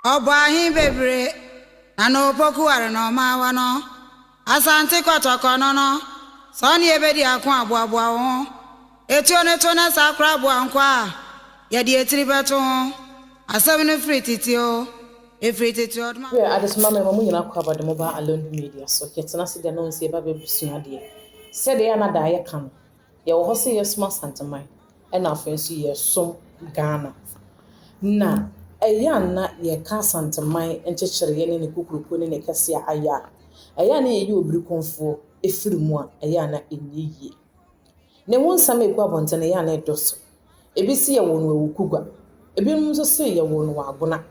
Obahi bebre ano poku are no mawa no asante kwatoko no no so ne ebedi akon aboabo ho etio ne to na sakra abo ankwa ye de etiri beto ho asem ne frititio efrititio ma we adesoma me mamu nyina kwa bade moba Alandu Media so ketena se de no nse eba bebusua de se de na da ye kan ye wo se ye suma santeman e na afensu ye som Ghana na eya na ye ka santeman enchechere ye ne kukuruko ne kese aya eya na ye obiri Komfo efiri mu a eya na enyiye ne wonsam ekwa bonte ne ya na edoso ebisi ye wonu ewukugwa ebi nso se ye wonu agona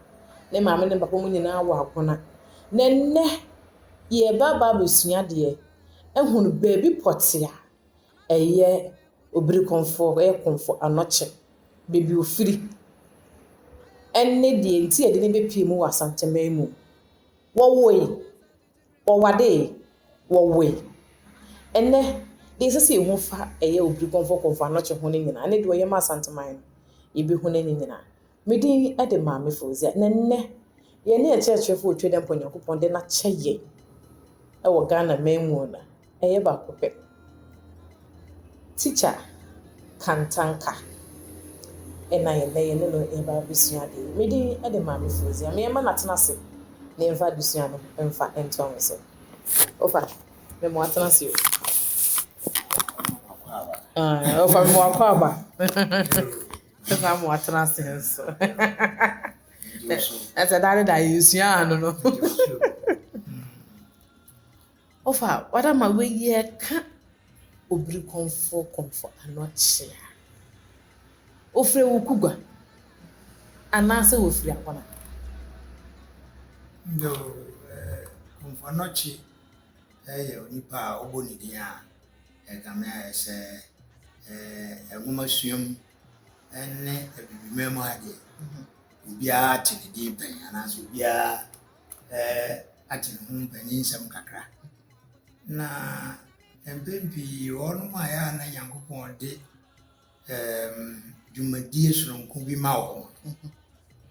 ne maame ne papa mu nyina wa agona ne nne ye baba besua de ehunu baby potia eye obiri Komfo Komfo Anokye baby ofiri enne de nti ye de ne bepie mu wasanteman mu wowade enne de sese ehu fa eye obiri Komfo Anokye ho ne nyina ne de oye ma asanteman ebi ho ne nyina medin ade maame fozia nenne ye ne churchfo twede mponyankopon de na kyeye wo Ghana memu na eye ba kope teacher Kantanka ena ye no e ba bisua de medin ade maame fozia me ma natena se ne mfa bisua no mfa enton so ofa me mo atena se ofa mo akwaba esa mo atena se so esa da yusua no ofa wada ma we ye ka obiri Komfo Anokye ofre wukugwa anase wofri akwana no Komfo Anokye onipa oboni dia gamia ese enguma suam enne ebibimemu ade ubia atidi ben anase ubia atini humpani nsem kakra na empempi onu ma ya na yankopon de dwumadie soronko bi ma wo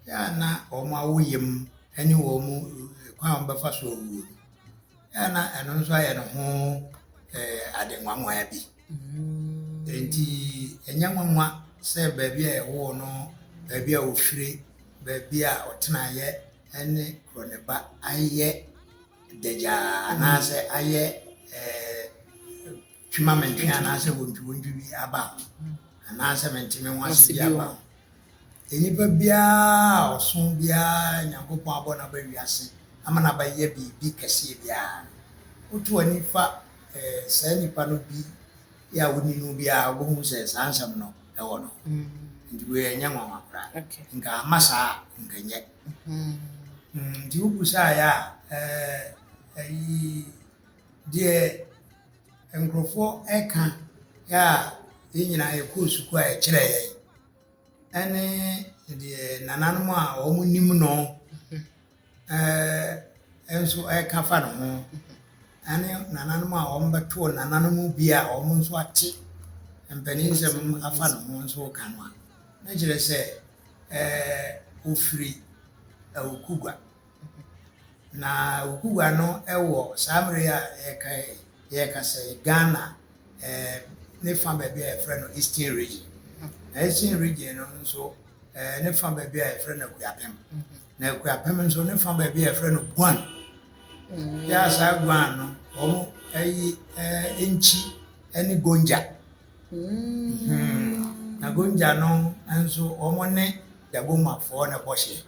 ya na o ma woyem eni wo mu kwa mbafa so owu ya na eno nso aye no ho ade nwanwa ya bi enti enya nwanwa se baabi a wo no baabi a ofire baabi a otena ye ene kroneba aye deja anase aye twima mentwe anase wontu bi aba anase mentime wase bi aba enipa bia osun bia nyankopon abona ba wiase amana ba ye bi kese bia otu anifa sa nipa no bi ya woni no bia obohu se sansam no e wono ndi we enya nwanwa kra nka masa nkanye ndi ubusa ya die enkrofo eka ya yenyina ekosuku a ekire ye ene die nananum a omunim no enso eka fa no ho ane nananum a ombeto nananum bia omunso ate empaninsem afa no ho nso kanwa na jire se ofiri okugwa na okugwa no ewo samre ya eka se Ghana ne fa ba bia efre no Eastern region Eastern region no nso ne fa ba bia efre no Kuapem na Kuapem nso ne fa ba bia efre no Gwan ya sa Gwan no omo enchi eni Gonja na Gonja no nso omo ne Dagoma fo na boshe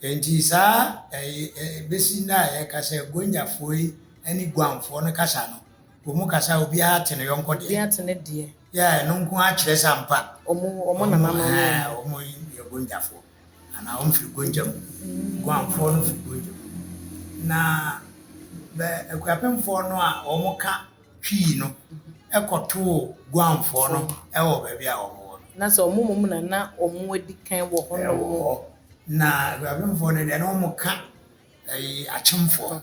enti sa besi na eka se Gonja foi eni Gwanfo no kasa no omo kasa obi atene yonko de atene de ya no nko a kire sampa omo na mama omo ye Gonjafo ana omfiri Gonja Gwanfo no fi Gonja na be Kuapemfo no a omo ka twi no ekoto Gwanfo no ewo ba bia omo na so omo na omo adi kan wo ho no na Kuapemfo no de no omo ka achemfo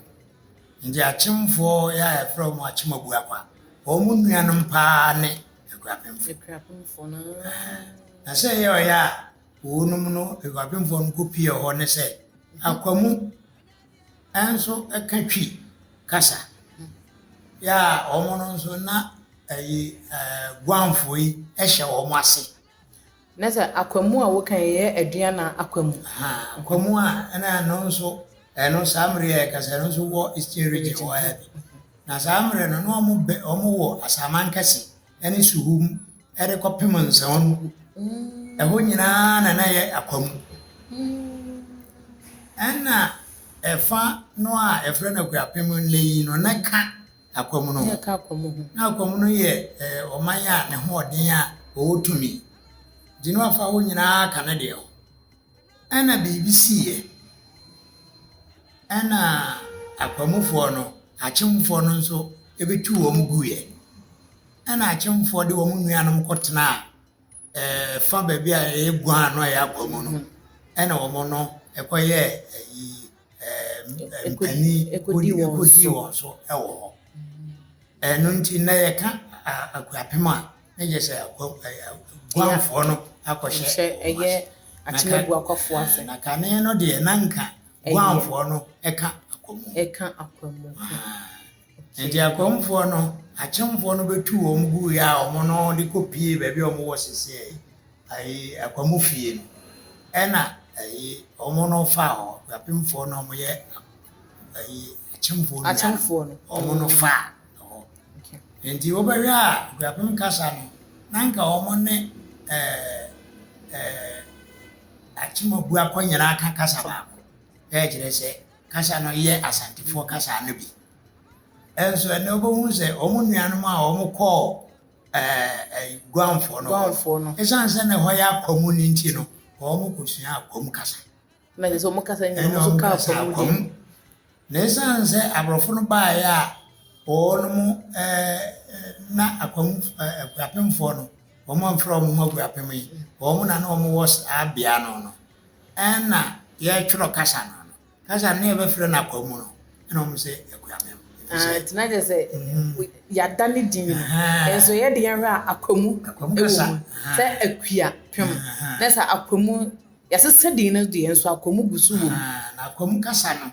nje achemfo ya efro mo achemabu akwa omu nuanom pa ne Ekrapemfo na. Na say ya wonum no ekwapemfo no kopie ho ne say akwamu enso ekatwi kasa ya omo no nso na ayi guanfo yi ehye omo ase Na say akwamu a wokan ye aduana akwamu. Akwamu a na no nso eno samre ya kasa no nso wo eastern region wo ya na samre no no omo wo asamankase ene suhum ere kopem nsan eho nyina na ye akwamu ena efa no a efre na kwapem nleyi no na ka akwamu no na akwamu no ye oman a ne ho odin a owotumi dinu afa ho nyina ka na de ho ena BBC ye ena akwamufo no achimfo no nso ebetu wo muguye ena achimfo de wo nuanom kotena fa baabi a egua no ya akwamu no ena wo no ekoye mpani ekodi wo so ewo eno nti na ye ka akwapema na je se guanfo no akɔhye eye achimebu akɔfo ase na kane no de nanka guanfo no eka akwamu nti akwamfo no achemfo no betu wo mgu ya omo no de kopie baabi omo wo sese ai akwamu fie no ena ai omo no fa ho apemfo no omo ye ai achemfo no omo no fa nti wo bɛhwɛ a apem kasa no nanka omo ne achimabu akonyera aka kasa ba kire se kasa no ye asantifo kasa no bi enso ene obohu se omo nuanom a omo kɔ guanfo no esanse ne ho ya akwamu ni nti no omo kosua akwamu kasa na je so mo kasa ni mo so ka akwamu na esanse abrofo no ba ya onom na akwamu apemfo no omo from mo apem yi omo na na omo was abia no ena ye tworo kasa no kasa na ebe fere na akwamu no na omo se akuapem tina je se ya dani din enso ye de yanra akwamu kasa se akua pem na sa akwamu ya se sedin no de enso akwamu gusu wo na akwamu kasa no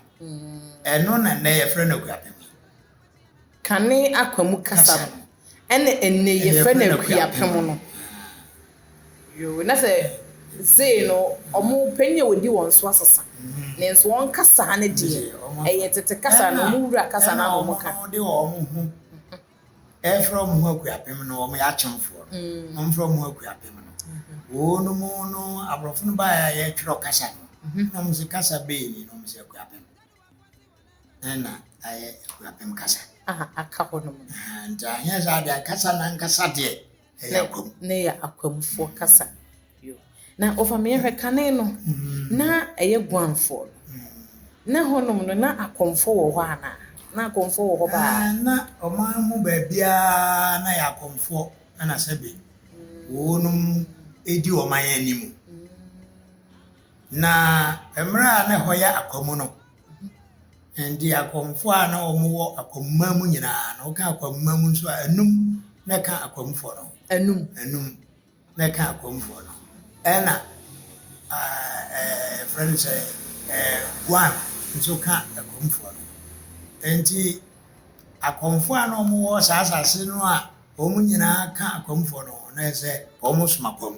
eno na ye fere na akuapem kane akwamu kasa no ene ye fere na akuapem no yo na se no omo penye wodi won so asasa ne nso won kasa ne die eye tete kasa no mu wura kasa na omo ka de omo hu from hu akuapem no omo ya chemfo omo from hu akuapem no wonu mo no abrofo no ba ya ye tworo kasa no na mo se kasa be ni no mo se akuapem na aye akuapem kasa aka ho no nta nya za de kasa na nkasa de ne ya akwamfo kasa yo na ofa me hwe kane no na eye guanfo na honom no na akomfo wo ho ana na akomfo wo ho ba na oman mu ba bia na ya akomfo ana sebe wonum edi oman animu na emra na hoya akomu no ndi akomfo a na omo wo akomma mu nyina na ka akomma mu nso anum na ka akomfo no anum na ka akomfo no ena friends one nso ka akomfo no enti akomfo a na omo wo sasase no a omo nyina ka akomfo no na ese omo smakom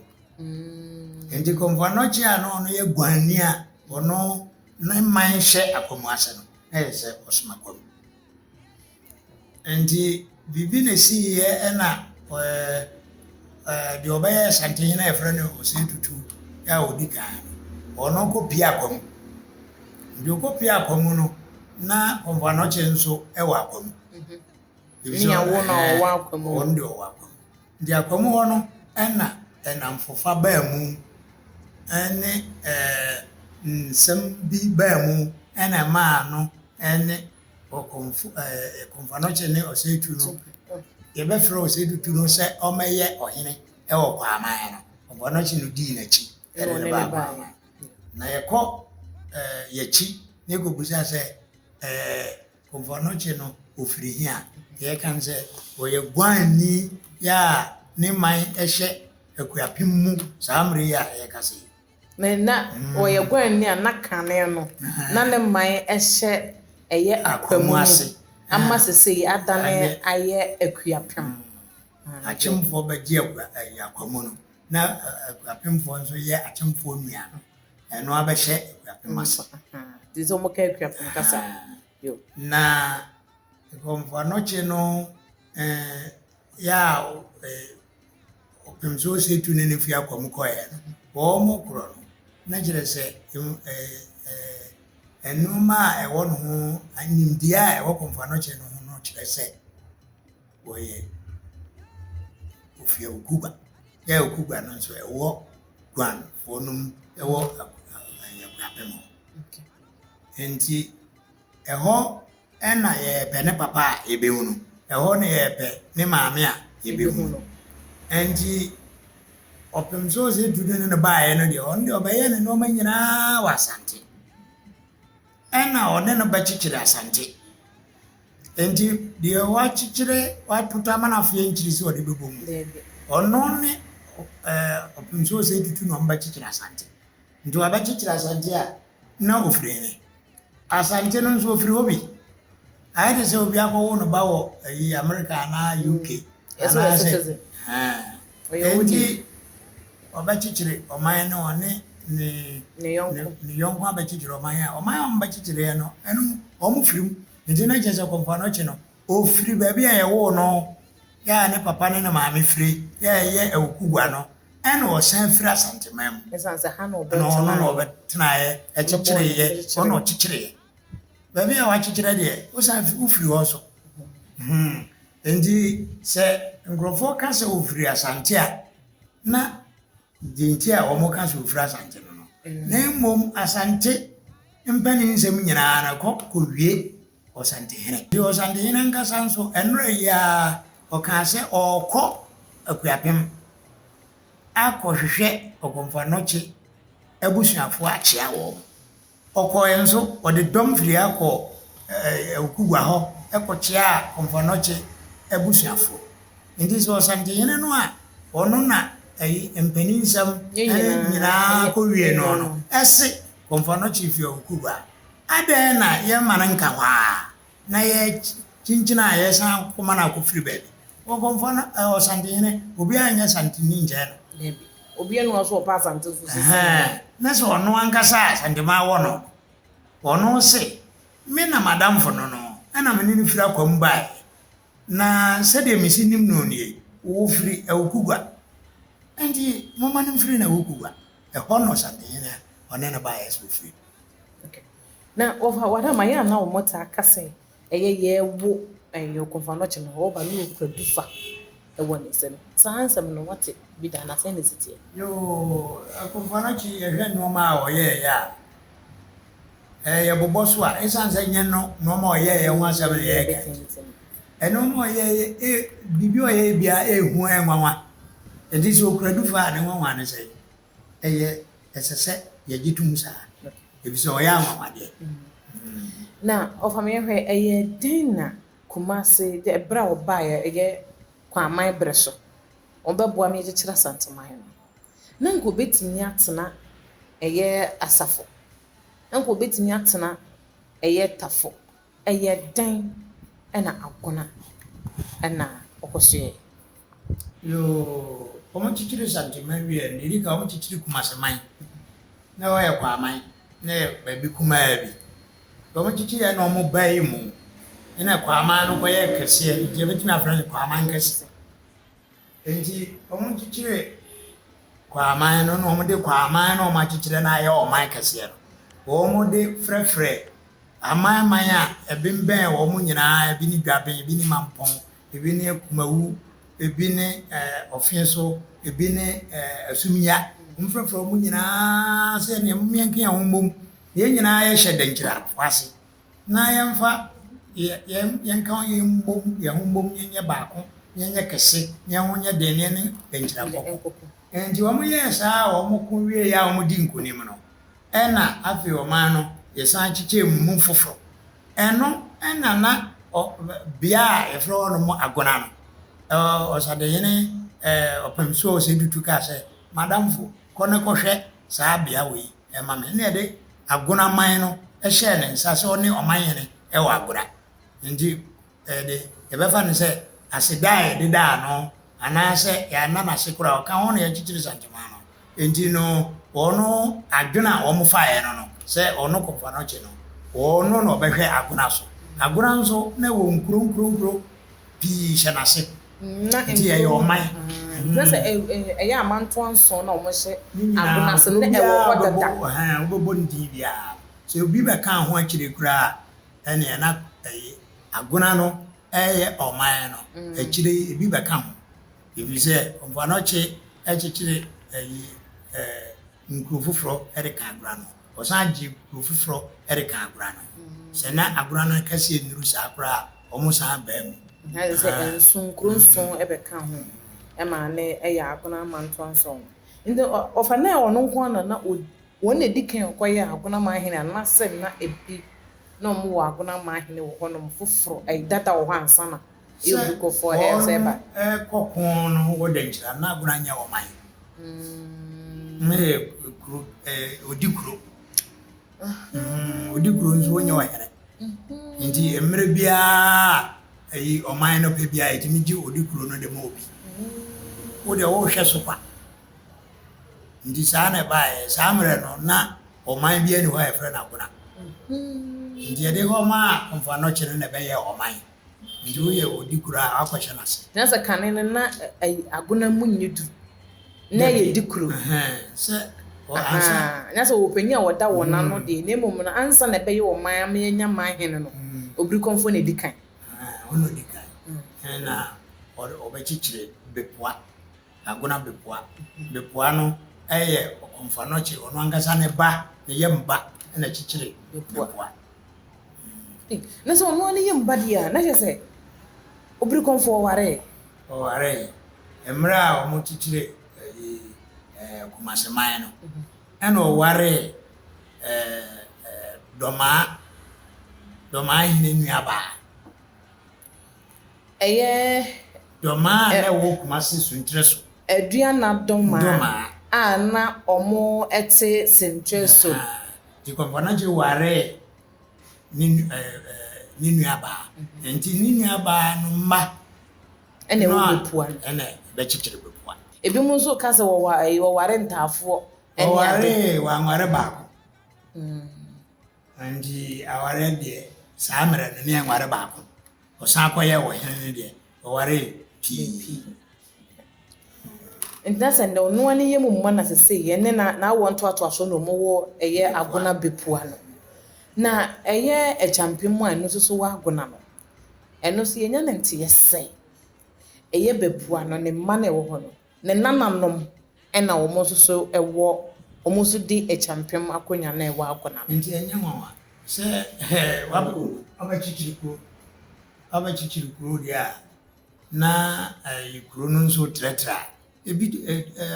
enti komfo no chi a no ye guani a ono na man hye akomu ase no ese osmakom enti bibi na si ye ena de obeye santin na efre no osetutu ya odika ono ko pia akomu de ko pia akomu no na komfo no chi nso ewa akomu ni awo na owa akomu ondo owa akomu ndi akomu ho no ena mfofa ba mu ene nsem bi ba mu ena ma no ene okomfu komfano chene osetu no ye be fro osetu no se omeye ohene e wo kwa aman no komfano chene di na chi ene ba na ye ko ye chi ne go busa se komfano chene ofiri hia ye kan se oye gwani ya ne man ehye akuapem mu saamre ya yekase na oye gwan ni anakane no na ne man ehye eye akwamu ase ama sese adane aye akuapem achemfo bagie akwamu no na akuapemfo nso ye achemfo nua no eno abehye akuapem ase dizo mo ka akuapem kasa yo na Komfo Anokye no ya opemso se tu ne fi akwamu koye no wo mo kro no na gire se enuma ewo no ho animdia ewo Komfo Anokye no ho no kire se woye ofia okuba ya okuba no so ewo gwan fonum ewo akuapem okay enti eho ena ye pe ne papa ebehunu eho ne ye pe ne maame a ebehunu enti opemso se du ne baaye no de on de obaye ne no manyina wasante ena one no bachichire asante enti de wa chichire wa puta mana fie nchiri se ode bebomu ono ne opemso se tutu no bachichire asante enti wa bachichire asante a na ofrene asante no nso ofri obi ayede se obi akwo no bawo America na UK ana se enti obachichire oman no one ne yonko abachichire oman abachichire no enu omufrim enti na jese Komfo Anokye no ofri ba bia ye wo no ya ne papa ne maame fri ya ye okugwa no enu o san fri asante mam esanse ha no no betena ye echichire ye ono chichire baby a wachichire de o san ufiri ho so endi se ngrofo ka se ufiri asante a na dinti a omo ka se ufiri asante no na mom asante mpani nsem nyina na ko wie osante hene di osante hene nka sanso enre ya o ka se okọ akuapem akohwehwe Komfo Anokye abusuafo achia wo okoye nso ode dom firi akọ okugwa ho ekochia Komfo Anokye abusuafo ndi so osante hene no a ono na empeninsam nyina ko wie no ese Komfo Anokye fi okugwa ade na ye mananka hwa na ye chinchina ye san kuma na ko firi baby Komfo osante hene obi anya sante ninja no obi enu so pa asante so na so ono ankasa sante ma wo no ono se me na madam fo no ana me ni fira kwam bai na se de mi sinim no nie wo firi okugwa enti mo manim firi na okugwa hono sante hene one na bai so firi okay na over wada ma ya na o mota akase ye wo Komfo Anokye no ho ba no produfa ewo ne se no sansam no wate bi da na se ne sitie yo Komfo Anokye ye hwe no ma o ye ya ye boboso a esanse nye no ma o ye ho asem ne ye ka eno mo ye bibi o ye bia ehu enwanwa enti so produfa ne nwanwa ne se eye esese ye gitum sa ebiso o ya nwanwa de na ofame hwe eye den na Kumase de bra obaye eye kwa mai breso obeboa me gichira santeman no na nko betimi atena eye asafo na nko betimi atena eye tafo eye den ena agona ena okosoe yo omo chichiri santeman wie ni ka omo chichiri Kumase man na wa ye kwa man na baby kuma bi omo chichiri na omo bai mu ina kwa man no ye kese je betimi afran kwa man kese enti omo chichire kwa man no omo de kwa man no ma chichire na ye o man kase no omo de frefre aman a ebimben omo nyina ebi ni dwaben ebi ni mampon ebi ni akumawu ebi ni ofenso ebi ni asumia mfrefre omo nyina se ne mienke ya hombom ye nyina ye hyedankyira fase na yemfa yenka ye mbom ye hombom nye baako nye kese nye honye dene ne dankyira boko enti omo ye sa omo ko wie ya omo di nkonim no ena afi oman no ye san chiche mu foforo eno ena na bia e fro no mo agona no osade yene opemso se dutu ka se madam fo kone kohwe saa bia we ma me na de agona man no ehye ne nsa se oni oman yene e wa agora ndi de e be fa ne se asedai de da no ana se ya na na se kura ka ho na ya chichiri santama no ndi no ono adwena o mo fa ye no se ono Komfo no che no ono no be hwe agona so agona nso na wo nkuro pi hye na se na ndi e yo man na se e ya amanto anso na o mo hye agona se na e wo hodada ha obobo ndi bia so obi be kan ho akire kura ene na agona no eye oman no akire ebi be kan ho ebi se Komfo no che echichire nkrofufro erika agora no osanji nkrofufro erika agora no se na agora no kase enuru sa akora omo san ba mu na se ensun kronson ebe kan ho e ma ne e ya agona amanto anso inde ofa na ono nko na won na dikan koye agona ma hene na se na ebi na mo wa agona ma hene wo hono fufro ai data wo ansa na e buko for e se ba kokon no wo de nchira na agona nya wo man me kuro odikuro odikuro nso wonya wa here nti emre bia ayi oman no pe bia etimi ji odikuro no de mo obi wo de wo hwe so kwa nti saa na ba saa mre no na oman bia ni ho e fre na agona nti ede ho ma Komfo no che na be ye oman nti wo ye odikuro a akwahye na se na se kanene na agona munyidu na ye dikuro se o ansa na se opanya woda wona no de na mom na ansa na be ye oman am ye nya man hene no obri Komfo na dikan ono dikan na obechichire bepoa agona bepoa no eye Komfo no che ono angasa ne ba ne yemba na chichire bepoa na se ono ne yemba dia na se obri Komfo ware emra omo chichire kumasemai no eno ware doma hine nuaba doma na wo kumase suntreso aduana doma ana omo ete sentreso di Komfo na je ware ni nuaba enti ni nuaba no ma ene wo bepua ene be chichire bepua ebi mu nso ka se wo ware ntafo ene ade wa nware baako andi aware de samre ne nware baako o san koye wo hene de o ware pi ndasa ndo no ani yemu mma na sese ye ne na wonto aso no mo wo eye agona bepua no na eye echampem mu anu so wa agona no eno so yenya na nte yese eye bepua no ne mma na wo ho no ne nananom ena wo mo so ewo wo mo so di echampem akonya na ewo agona no nti enya nwa se wabo abachichiri dia na ikuro no nso tretra ebi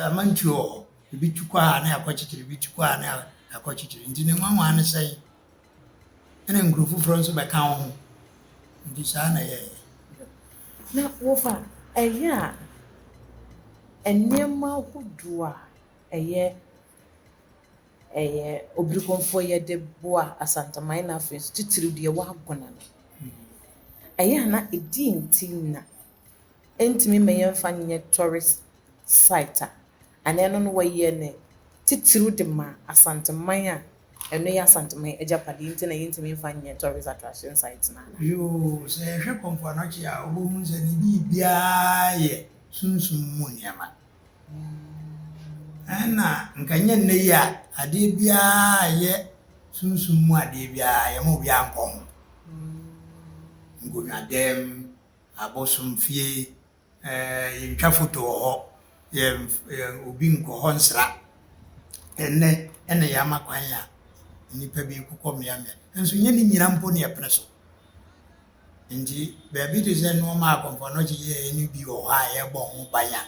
amantuo ebi tukwa na akwachichiri bi tukwa na akwachichiri nti ne nwa ne sai ene ngrufu fronso be kan ho nti saa na ye na wo fa eya enyema hudua eye obri Komfo ye de boa asantamai na afes titiri de wa agona no eya na edintina entimi meyemfa nye tourist site ana no no waye ne titiri de ma asantamai a eno ya asantamai ejapade ntina yentimi mfa nye tourist attraction site na yo se hwe Komfo no chi a obo se ni bibia ye sunsun mu niama ana nkanye ne ya ade bia ye sunsun mu ade bia ye mo bia nkon ngonya dem abosum fie yintwa foto ho ye obi nko ho nsra enne ya makwan ya nipa bi kokọ me enso nye ni nyina mpo ne ye preso nji baby de ze no ma Komfo no ji ye ni bi o ha ye bo ho banya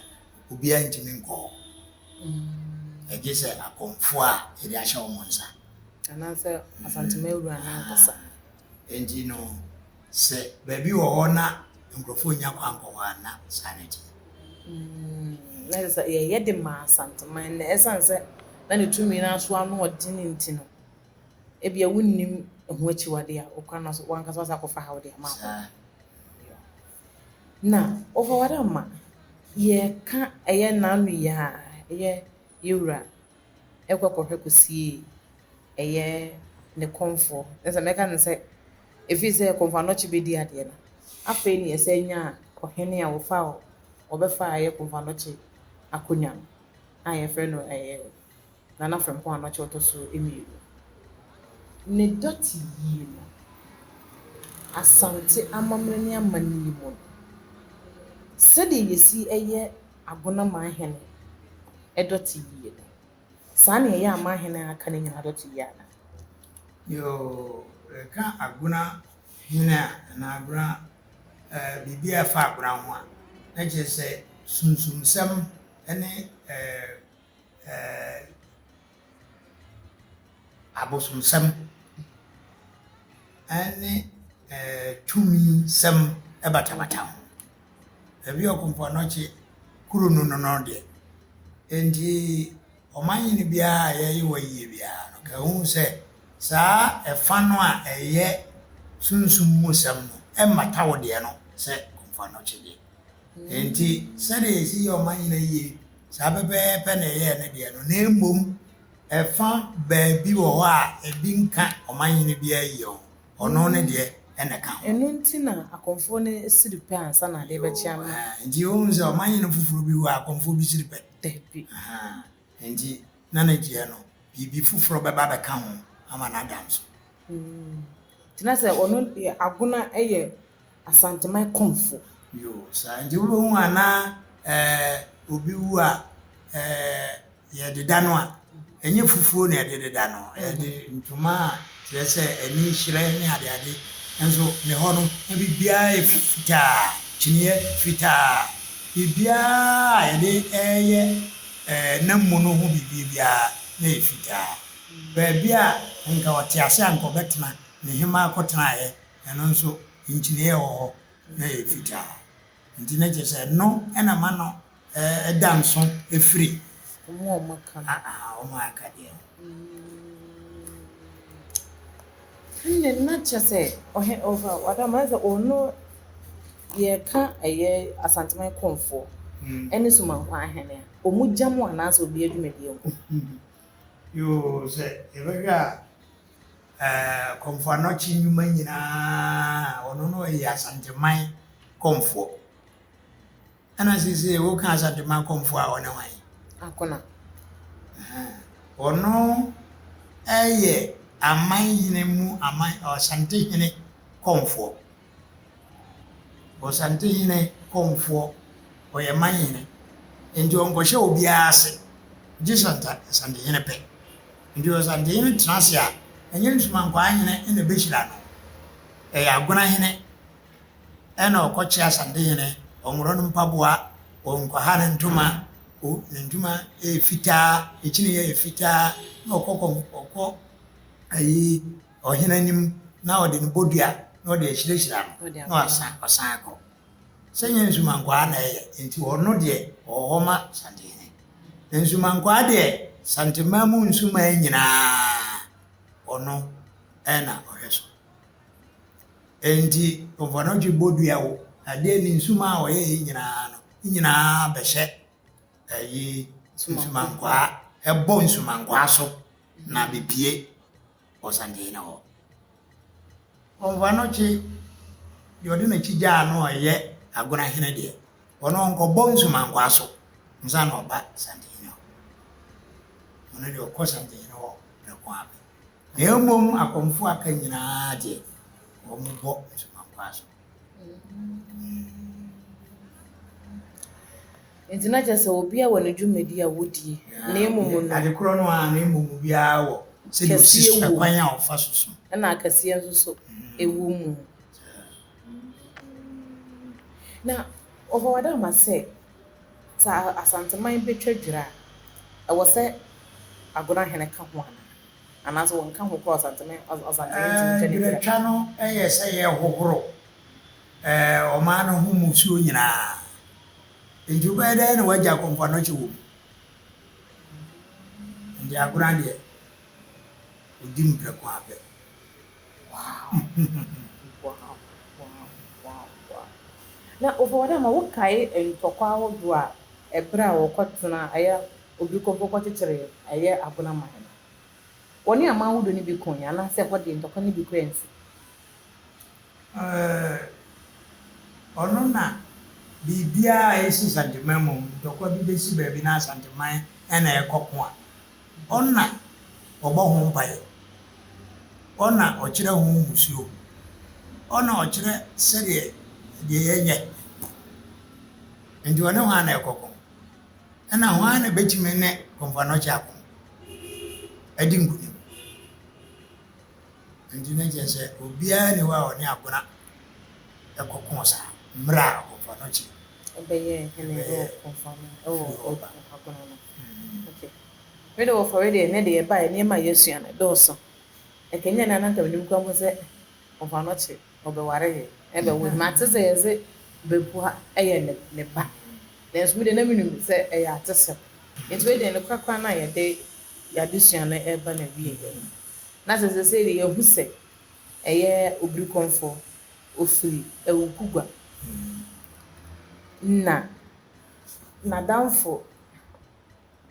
obi antimi nko egese akomfo a iri ahye o monsa ana se asantema ewura na nkasa enji no se baby wo ho na nkrofo nya kwa nko wa na sanity Na ye de ma santeman na esanse na ne tumi na so ano odin ntino e bia wonnim ho achiwade a okwa na so wanka so sakofa ha wode ama ko na overwada ma ye ka eye nanu ya eye yura ekwakohwe kosie eye ne Komfo nse meka nse efi se Komfo Anokye bedi ade na afa ni ese nya ohene a wofa o obefa aye Komfo Anokye akonya aye frɛ no na na frɛ Komfo Anokye otoso emiru ne doti yi no asante amamrani amani mo sɛde yesi eye agona ma ahene edoti yi no saa na eye ama ahene aka ne nyina doti yi ana yo ka agona hina na agona bibia fa agona ho a na je se sunsumsam ene abosumsam ene tumi sam ebatabata ebi Komfo Anokye kuru no de enti omanyi ni bia ye wayi bia no ka hu se saa efa no a eye sunsum musam no emata wo de no se Komfo Anokye de enti se de esi omanyi na ye saa bebe pe na ye ne de no na embom efa ba bi wo ho a ebi nka omanyi ni bia yi o ono ne de ene ka enu ntina akomfo ne siripe ansa na de be chia no nti o nze omanyi no fufuru bi wo akomfo bi siripe tepi nti na na je no bibi fufuru beba be ka ho ama na danso tina se ono agona eye asanteman Komfo yo sa nti wo hu ana obi wu a ye de dano a enye fufuru na ye de dano ye de ntuma se se eni hire ni ade enso ne ho no bibia efita chiniye fita bibia ye de eye namu no ho bibia na efita bibia nka otiase anko betena ne hima akotena ye eno nso nchiniye ho na efita nti na je se no ena ma no edanso efiri omo maka o ma aka de nne na chese ohe over wada ma ze ono ye ka eye asanteman Komfo eni sumankwa ahene omujamu anaso obi adwumadi enko yo se ebega Komfo Anokye nyuma nyina ono no ye asanteman Komfo ana sisi wo ka asanteman Komfo a ono wan akona ono eye aman yine mu aman osante hene Komfo osante hene Komfo oye man yine enti onkohye obi ase gisanta sante hene pe enti osante hene transia enye nsumankwa hene ene behira no agona hene ena okoche asante hene onworo no mpaboa onkwa ne ntuma o ne ntuma fita echine ye fita na okoko ayi ohina nim na ode nbodua na ode ehirehira no na osan ko senye nsumankwa na ye enti ono de ohoma santene nsumankwa de santemamu nsuma nyina ono ena oheso enti Komfo Anokye bodua wo ade ni nsuma o ye nyina behye ayi nsumankwa ebo nsumankwa so na bibie osande na ho Komfo Anokye yodi na chija no ye agona hene de ono nko bo nsumankwa so nza na oba sande na ono de okosa sande na ho na kwa abe na emom akomfo aka nyina de omo bo nsumankwa so enti na jese obi a wonu dwumadi a wodi na emom no ade kro no a na emom bia wo se do si kwan a ofa so na akasiye nso so ewu mu na overwada ma se sa asanteman betwa dwira ewo se agona hene ka ho ana anaso won ka ho ko asanteman dwira twa no se ye hohoro o ma no hu musuo nyina nti ba da na waja Komfo Anokye wo nti akura de odi mpreko abe Wow. Na over ma wo kai ntokwa ahodo a ebra wo kwotena aya obi Komfo kwotechere aya abuna mahena. Woni ama ahodo ni bi konya na se ko de ntokwa ni bi kwensi. Ono na bibia esi santimamo ntokwa bi besi ba bi na santiman na ekoko a onna ogbo ho mpaye onna ochire ho musuo onna ochire sede de yenye nti wona ho na ekoko na ho na betime ne Komfo Anokye akon adi nkuni nti na jese obia ni wa oni akona ekoko sa mra Komfo Anokye Obeye hene Komfo akona no. Okay. We do for ready na de ba ni ma Yesu ana doso. E kenya na nanka binim kwa mo se Komfo Anokye obeware he e be wo ma tse ze bepu ha eye ne ba. Nes mi de na minum se e ya tse. Nti we de ne kwakwa na ye de ya disua na e ba na wie. Na se de ye hu se eye obri Komfo ofiri e wo kugwa. Na damfo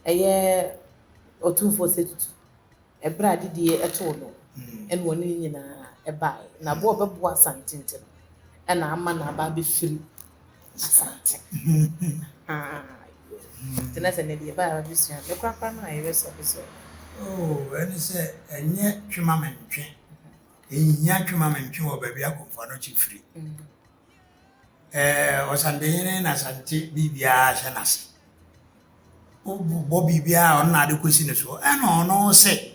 eye otumfo setutu ebra didie eto no en woni nyina ebae na bo bebo asantinte na ama na ba be firi asante tena se ne die ba bi sua ne kwakwa na ye so bi so eni se enye twema mentwe enya twema mentwe wo ba bia Komfo Anokye firi osandene na santi bibia hyenase bo bibia on na de kosi ne so ena ono se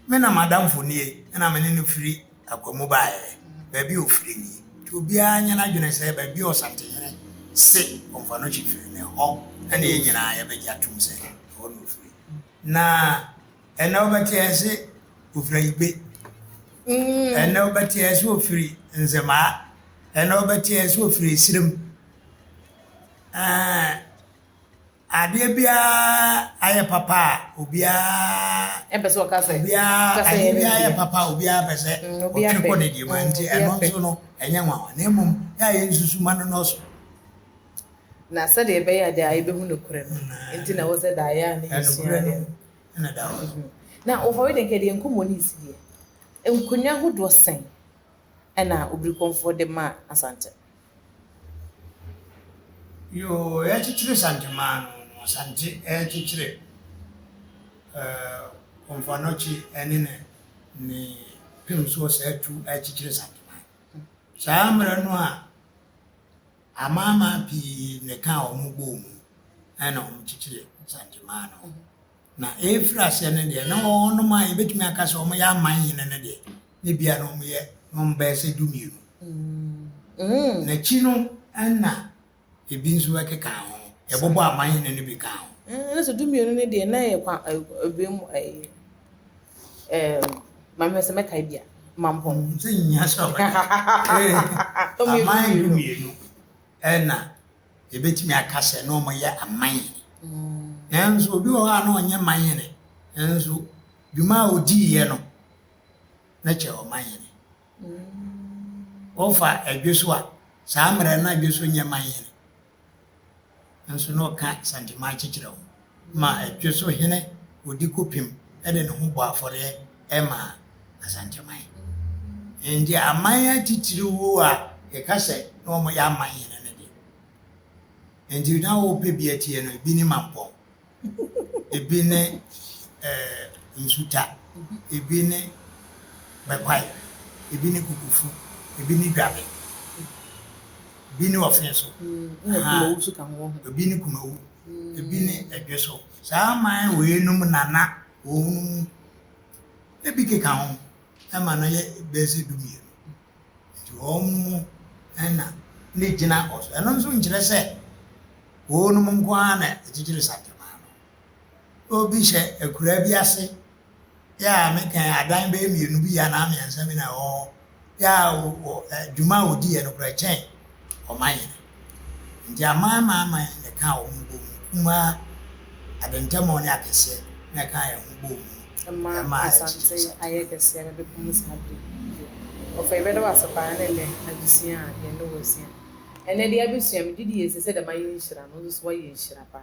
me na madam fonie ena me ne firi akwamu bae ba bi ofiri ni to bia nya na dwene se ba bi osantene se Komfo Anokye firi ne ho ena ye nyina ya be ja tum se ho no firi na ena obati ese ofiri igbe ena obati ese ofiri nzema ena obati ese ofiri sirim ade bia aye papa obia empese okase obia aye bia aye papa obia pese okeko ne di manti eno so no enye nwa na emum ya ye nsusuma no so na se de be ya de aye be hu no kure no enti na wo se da ya na yesua de na da na over de nke de nkomo ni sie enkunya hodo sen ena obri Komfo de ma asante yo ya chichire santimano santi chichire Komfo Anokye enene ni pimso se tu chichire santimano samra no a amama pi ne ka omugbo mu ena chichire santimano na efrase ne de na ono ma ebetumi akase omo ya man yin ne de ne bia no mo ye no mba se dumiru na chino ana ebi nso akeka ho ebobo aman ne bi ka ho na so dumiru ne de na ye kwa ebem mama se meka bia mampon nse nya so aman dumiru ana ebetumi akase no mo ye aman nanso obi wo ha na onye man ne nanso dwuma odi ye no na che o man ne ofa adweso a saa mra na adweso nye man ne nanso no ka santima chichire ho ma adweso hene odi kopim de ne ho bo afore ma asantima ndi aman atitiri wo a e ka se no mo ya man ne de ndi na wo pe bi atie no bi ni mampo ebi ne nsuta ebi ne bekwai ebi ne kukufu ebi ne dwabe ebi ne ofenso ebi ne kumawu ebi ne adweso saa man we num nana ohun ebi keka ho ama na ye bezi dumie ti omu na ne gina oso eno nso nkire se onum nkwa na ejijire santima obi she akura bi ase ya me kan adan be mienu bi ya na amiansa mi na o ya dwuma odi ye no kura chen o man nti ama ne ka wo mbom kuma adentamo ne akese ne ka ya mbom ama asante aye kese na be kum sabe o fa be do asapa na le adusia ye no wosia ene dia adusia me didi ese se da ma ye nhira no so ye nhira pa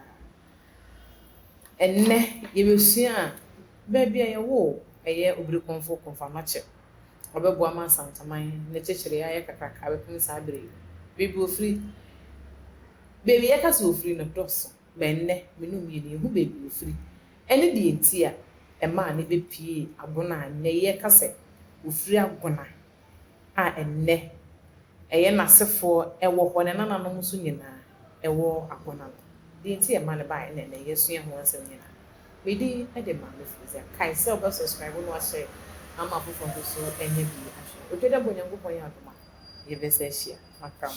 enne ye besua ba bia ye wo eye obiri Komfo Komfamache obebo ama santaman ne chechere ya kakaka be kum sabe bebi ofri bebi ya kase ofri no doso benne menum ye ne hu bebi ofri ene di enti a ema ne be pie agona ne ye kase ofri agona a enne eye nasefo ewo ho ne nananom so nyina ewo agona no di enti ema ne ba ne ne ye sua ho asem nyina medi e de ma me friza kai se oba subscribe no wa share ama fofo so enye bi ahwe otweda bonyango pon ya adoma ye be se hia makam